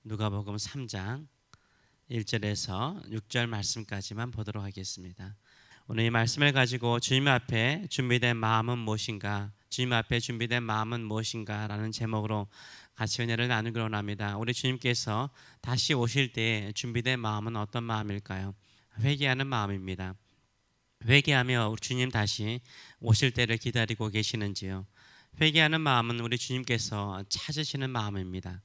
누가복음 3장 1절에서 6절 말씀까지만 보도록 하겠습니다. 오늘 이 말씀을 가지고 주님 앞에 준비된 마음은 무엇인가, 주님 앞에 준비된 마음은 무엇인가 라는 제목으로 같이 은혜를 나누기로 합니다. 우리 주님께서 다시 오실 때 준비된 마음은 어떤 마음일까요? 회개하는 마음입니다. 회개하며 우리 주님 다시 오실 때를 기다리고 계시는지요? 회개하는 마음은 우리 주님께서 찾으시는 마음입니다.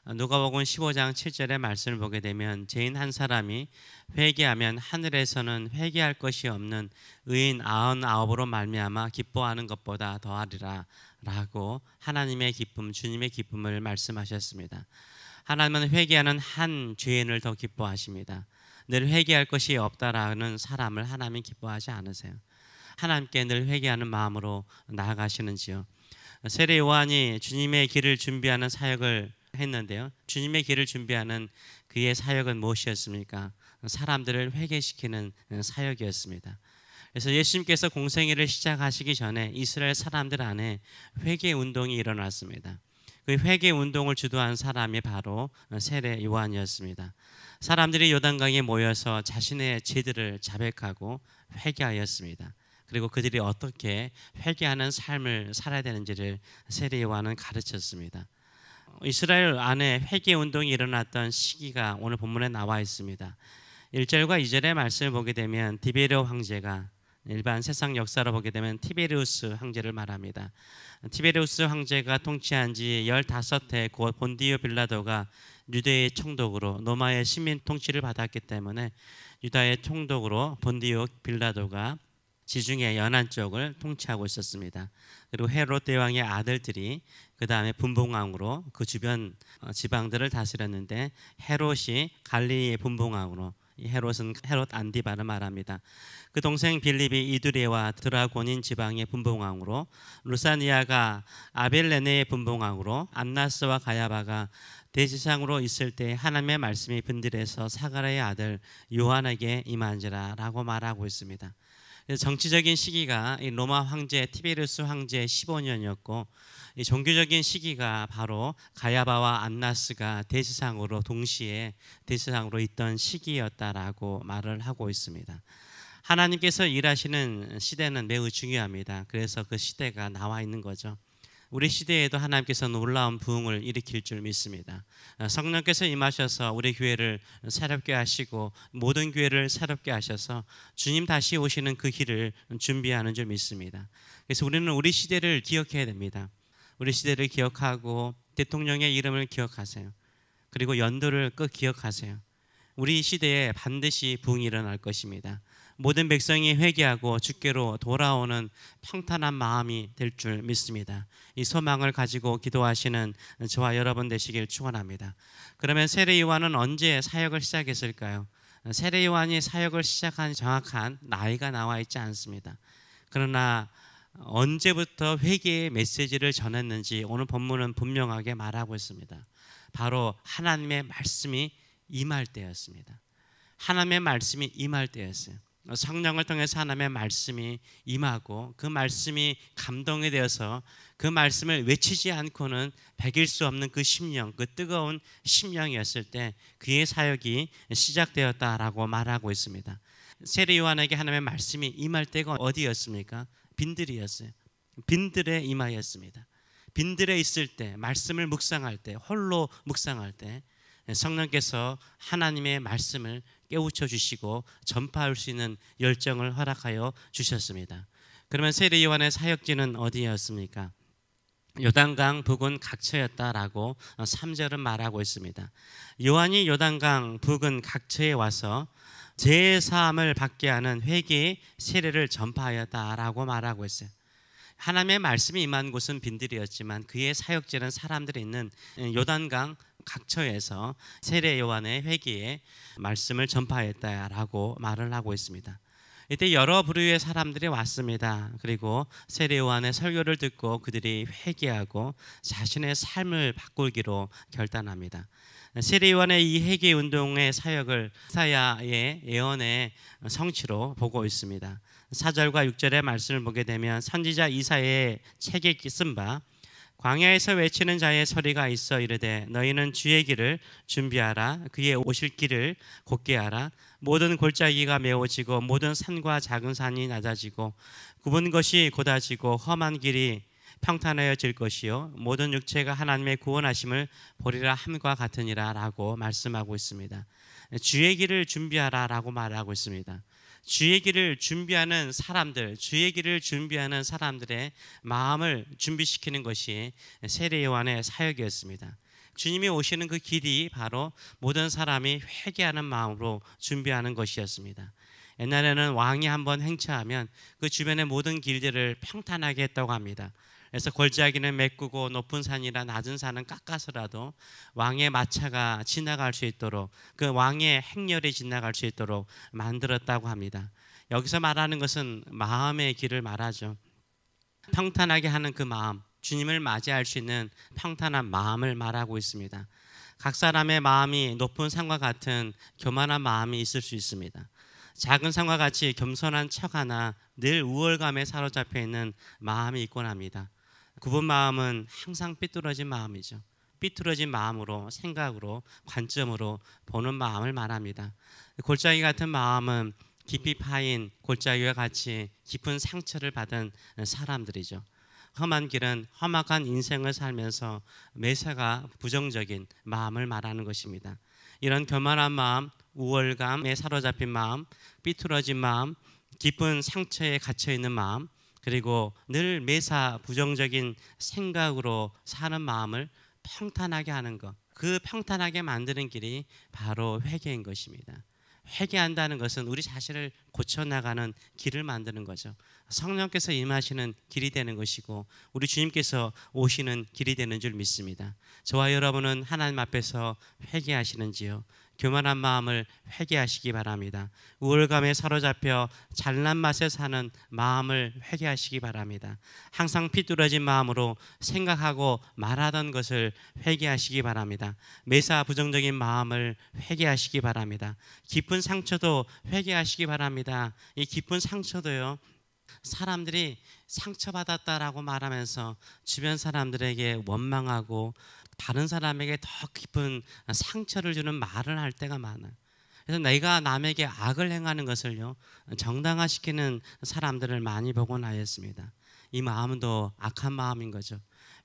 누가복음 15장 7절의 말씀을 보게 되면 죄인 한 사람이 회개하면 하늘에서는 회개할 것이 없는 의인 99으로 말미암아 기뻐하는 것보다 더하리라 라고 하나님의 기쁨, 주님의 기쁨을 말씀하셨습니다. 하나님은 회개하는 한 죄인을 더 기뻐하십니다. 늘 회개할 것이 없다라는 사람을 하나님이 기뻐하지 않으세요. 하나님께 늘 회개하는 마음으로 나아가시는지요? 세례 요한이 주님의 길을 준비하는 사역을 했는데요. 주님의 길을 준비하는 그의 사역은 무엇이었습니까? 사람들을 회개시키는 사역이었습니다. 그래서 예수님께서 공생애를 시작하시기 전에 이스라엘 사람들 안에 회개 운동이 일어났습니다. 그 회개 운동을 주도한 사람이 바로 세례 요한이었습니다. 사람들이 요단강에 모여서 자신의 죄들을 자백하고 회개하였습니다. 그리고 그들이 어떻게 회개하는 삶을 살아야 되는지를 세례 요한은 가르쳤습니다. 이스라엘 안에 회개 운동이 일어났던 시기가 오늘 본문에 나와 있습니다. 1절과 2절의 말씀을 보게 되면 디베르 황제가, 일반 세상 역사로 보게 되면 티베리우스 황제를 말합니다. 티베리우스 황제가 통치한 지 15해 곧 본디오 빌라도가 유대의 총독으로 로마의 시민 통치를 받았기 때문에 유다의 총독으로 본디오 빌라도가 지중해 연안 쪽을 통치하고 있었습니다. 그리고 헤롯 대왕의 아들들이 그 다음에 분봉왕으로 그 주변 지방들을 다스렸는데 헤롯이 갈릴리의 분봉왕으로, 이 헤롯은 헤롯 안디바를 말합니다. 그 동생 빌립이 이두레와 드라고닌 지방의 분봉왕으로, 루사니아가 아벨레네의 분봉왕으로, 안나스와 가야바가 대지상으로 있을 때 하나님의 말씀이 분들에서 사가랴의 아들 요한에게 임한지라 라고 말하고 있습니다. 정치적인 시기가 이 로마 황제 티베리우스 황제 15년이었고, 이 종교적인 시기가 바로 가야바와 안나스가 대지상으로 동시에 대지상으로 있던 시기였다라고 말을 하고 있습니다. 하나님께서 일하시는 시대는 매우 중요합니다. 그래서 그 시대가 나와 있는 거죠. 우리 시대에도 하나님께서 놀라운 부흥을 일으킬 줄 믿습니다. 성령께서 임하셔서 우리 교회를 새롭게 하시고 모든 교회를 새롭게 하셔서 주님 다시 오시는 그 길을 준비하는 줄 믿습니다. 그래서 우리는 우리 시대를 기억해야 됩니다. 우리 시대를 기억하고 대통령의 이름을 기억하세요. 그리고 연도를 꼭 기억하세요. 우리 시대에 반드시 부흥이 일어날 것입니다. 모든 백성이 회개하고 주께로 돌아오는 평탄한 마음이 될 줄 믿습니다. 이 소망을 가지고 기도하시는 저와 여러분 되시길 축원합니다. 그러면 세례 요한은 언제 사역을 시작했을까요? 세례 요한이 사역을 시작한 정확한 나이가 나와 있지 않습니다. 그러나 언제부터 회개의 메시지를 전했는지 오늘 본문은 분명하게 말하고 있습니다. 바로 하나님의 말씀이 임할 때였습니다. 하나님의 말씀이 임할 때였어요. 성령을 통해서 하나님의 말씀이 임하고 그 말씀이 감동이 되어서 그 말씀을 외치지 않고는 배길 수 없는 그 심령, 그 뜨거운 심령이었을 때 그의 사역이 시작되었다라고 말하고 있습니다. 세례 요한에게 하나님의 말씀이 임할 때가 어디였습니까? 빈들이었어요. 빈들에 임하였습니다. 빈들에 있을 때, 말씀을 묵상할 때, 홀로 묵상할 때 성령께서 하나님의 말씀을 깨우쳐 주시고 전파할 수 있는 열정을 허락하여 주셨습니다. 그러면 세례 요한의 사역지는 어디였습니까? 요단강 북은 각처였다라고 3절은 말하고 있습니다. 요한이 요단강 북은 각처에 와서 제사함을 받게 하는 회개의 세례를 전파하였다라고 말하고 있어요. 하나님의 말씀이 임한 곳은 빈들이었지만 그의 사역지는 사람들이 있는 요단강 각처에서 세례 요한의 회개의 말씀을 전파했다라고 말을 하고 있습니다. 이때 여러 부류의 사람들이 왔습니다. 그리고 세례 요한의 설교를 듣고 그들이 회개하고 자신의 삶을 바꾸기로 결단합니다. 세례 요한의 이 회개 운동의 사역을 이사야의 예언의 성취로 보고 있습니다. 4절과 6절의 말씀을 보게 되면 선지자 이사야의 책에 쓴 바 광야에서 외치는 자의 소리가 있어 이르되 너희는 주의 길을 준비하라. 그의 오실 길을 곧게 하라. 모든 골짜기가 메워지고 모든 산과 작은 산이 낮아지고 굽은 것이 곧아지고 험한 길이 평탄하여질 것이요 모든 육체가 하나님의 구원하심을 보리라 함과 같으니라 라고 말씀하고 있습니다. 주의 길을 준비하라 라고 말하고 있습니다. 주의 길을 준비하는 사람들, 주의 길을 준비하는 사람들의 마음을 준비시키는 것이 세례 요한의 사역이었습니다. 주님이 오시는 그 길이 바로 모든 사람이 회개하는 마음으로 준비하는 것이었습니다. 옛날에는 왕이 한번 행차하면 그 주변의 모든 길들을 평탄하게 했다고 합니다. 그래서 골짜기는 메꾸고 높은 산이나 낮은 산은 깎아서라도 왕의 마차가 지나갈 수 있도록, 그 왕의 행렬이 지나갈 수 있도록 만들었다고 합니다. 여기서 말하는 것은 마음의 길을 말하죠. 평탄하게 하는 그 마음, 주님을 맞이할 수 있는 평탄한 마음을 말하고 있습니다. 각 사람의 마음이 높은 산과 같은 교만한 마음이 있을 수 있습니다. 작은 산과 같이 겸손한 척하나 늘 우월감에 사로잡혀 있는 마음이 있곤 합니다. 굽은 마음은 항상 삐뚤어진 마음이죠. 삐뚤어진 마음으로, 생각으로, 관점으로 보는 마음을 말합니다. 골짜기 같은 마음은 깊이 파인 골짜기와 같이 깊은 상처를 받은 사람들이죠. 험한 길은 험악한 인생을 살면서 매사가 부정적인 마음을 말하는 것입니다. 이런 교만한 마음, 우월감에 사로잡힌 마음, 삐뚤어진 마음, 깊은 상처에 갇혀있는 마음, 그리고 늘 매사 부정적인 생각으로 사는 마음을 평탄하게 하는 것, 그 평탄하게 만드는 길이 바로 회개인 것입니다. 회개한다는 것은 우리 자신을 고쳐나가는 길을 만드는 거죠. 성령께서 임하시는 길이 되는 것이고 우리 주님께서 오시는 길이 되는 줄 믿습니다. 저와 여러분은 하나님 앞에서 회개하시는지요? 교만한 마음을 회개하시기 바랍니다. 우월감에 사로잡혀 잘난 맛에 사는 마음을 회개하시기 바랍니다. 항상 삐뚤어진 마음으로 생각하고 말하던 것을 회개하시기 바랍니다. 매사 부정적인 마음을 회개하시기 바랍니다. 깊은 상처도 회개하시기 바랍니다. 이 깊은 상처도요, 사람들이 상처받았다라고 말하면서 주변 사람들에게 원망하고 다른 사람에게 더 깊은 상처를 주는 말을 할 때가 많아요. 그래서 내가 남에게 악을 행하는 것을요, 정당화시키는 사람들을 많이 보곤 하였습니다. 이 마음도 악한 마음인 거죠.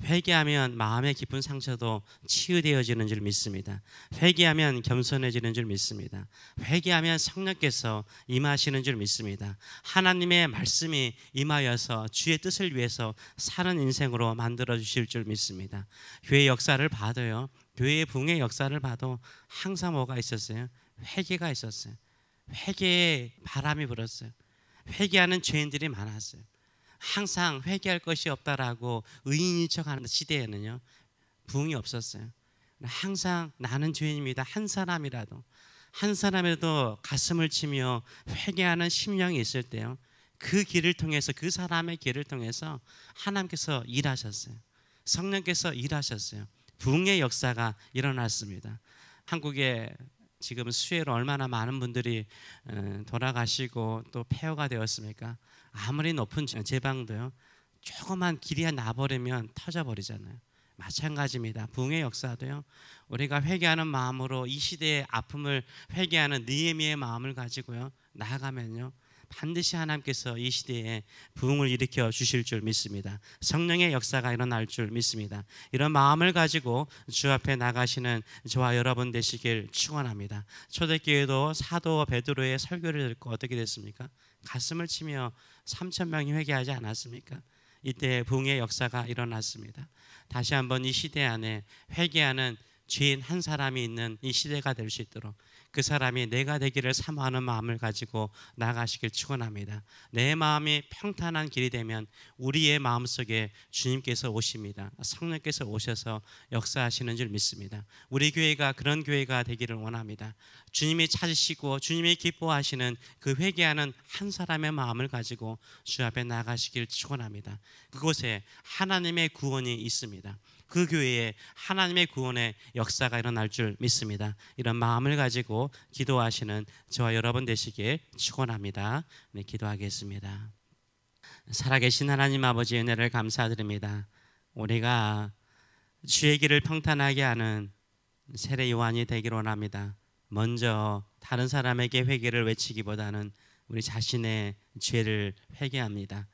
회개하면 마음의 깊은 상처도 치유되어지는 줄 믿습니다. 회개하면 겸손해지는 줄 믿습니다. 회개하면 성령께서 임하시는 줄 믿습니다. 하나님의 말씀이 임하여서 주의 뜻을 위해서 사는 인생으로 만들어 주실 줄 믿습니다. 교회 역사를 봐도요, 교회의 부흥의 역사를 봐도 항상 뭐가 있었어요? 회개가 있었어요. 회개의 바람이 불었어요. 회개하는 죄인들이 많았어요. 항상 회개할 것이 없다라고 의인인 척하는 시대에는요, 부흥이 없었어요. 항상 나는 죄인입니다. 한 사람이라도 가슴을 치며 회개하는 심령이 있을 때요, 그 길을 통해서, 그 사람의 길을 통해서 하나님께서 일하셨어요. 성령께서 일하셨어요. 부흥의 역사가 일어났습니다. 한국에 지금 수혜로 얼마나 많은 분들이 돌아가시고 또 폐허가 되었습니까? 아무리 높은 제방도요, 조그만 길이 나버리면 터져버리잖아요. 마찬가지입니다. 부흥의 역사도요, 우리가 회개하는 마음으로 이 시대의 아픔을 회개하는 느헤미야의 마음을 가지고요 나아가면요, 반드시 하나님께서 이 시대에 부흥을 일으켜 주실 줄 믿습니다. 성령의 역사가 일어날 줄 믿습니다. 이런 마음을 가지고 주 앞에 나가시는 저와 여러분 되시길 축원합니다. 초대교회도 사도 베드로의 설교를 듣고 어떻게 됐습니까? 가슴을 치며 3,000명이 회개하지 않았습니까? 이때 부흥의 역사가 일어났습니다. 다시 한번 이 시대 안에 회개하는 죄인 한 사람이 있는 이 시대가 될 수 있도록 그 사람이 내가 되기를 사모하는 마음을 가지고 나가시길 축원합니다. 내 마음이 평탄한 길이 되면 우리의 마음속에 주님께서 오십니다. 성령께서 오셔서 역사하시는 줄 믿습니다. 우리 교회가 그런 교회가 되기를 원합니다. 주님이 찾으시고 주님이 기뻐하시는 그 회개하는 한 사람의 마음을 가지고 주 앞에 나가시길 축원합니다. 그곳에 하나님의 구원이 있습니다. 그 교회에 하나님의 구원의 역사가 일어날 줄 믿습니다. 이런 마음을 가지고 기도하시는 저와 여러분 되시길 축원합니다. 기도하겠습니다. 살아계신 하나님 아버지, 은혜를 감사드립니다. 우리가 주의 길을 평탄하게 하는 세례 요한이 되기를 원합니다. 먼저 다른 사람에게 회개를 외치기보다는 우리 자신의 죄를 회개합니다.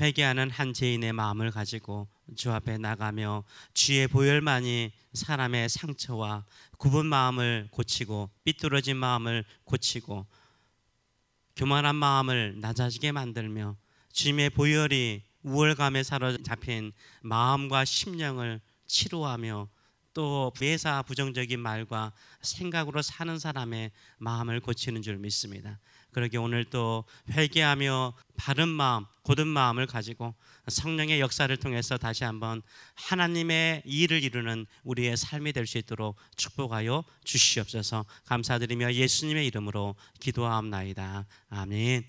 회개하는 한 죄인의 마음을 가지고 주 앞에 나가며 주의 보혈만이 사람의 상처와 굽은 마음을 고치고 삐뚤어진 마음을 고치고 교만한 마음을 낮아지게 만들며 주님의 보혈이 우월감에 사로잡힌 마음과 심령을 치료하며 또 매사 부정적인 말과 생각으로 사는 사람의 마음을 고치는 줄 믿습니다. 그러게 오늘 또 회개하며 바른 마음, 곧은 마음을 가지고 성령의 역사를 통해서 다시 한번 하나님의 일을 이루는 우리의 삶이 될 수 있도록 축복하여 주시옵소서. 감사드리며 예수님의 이름으로 기도하옵나이다. 아멘.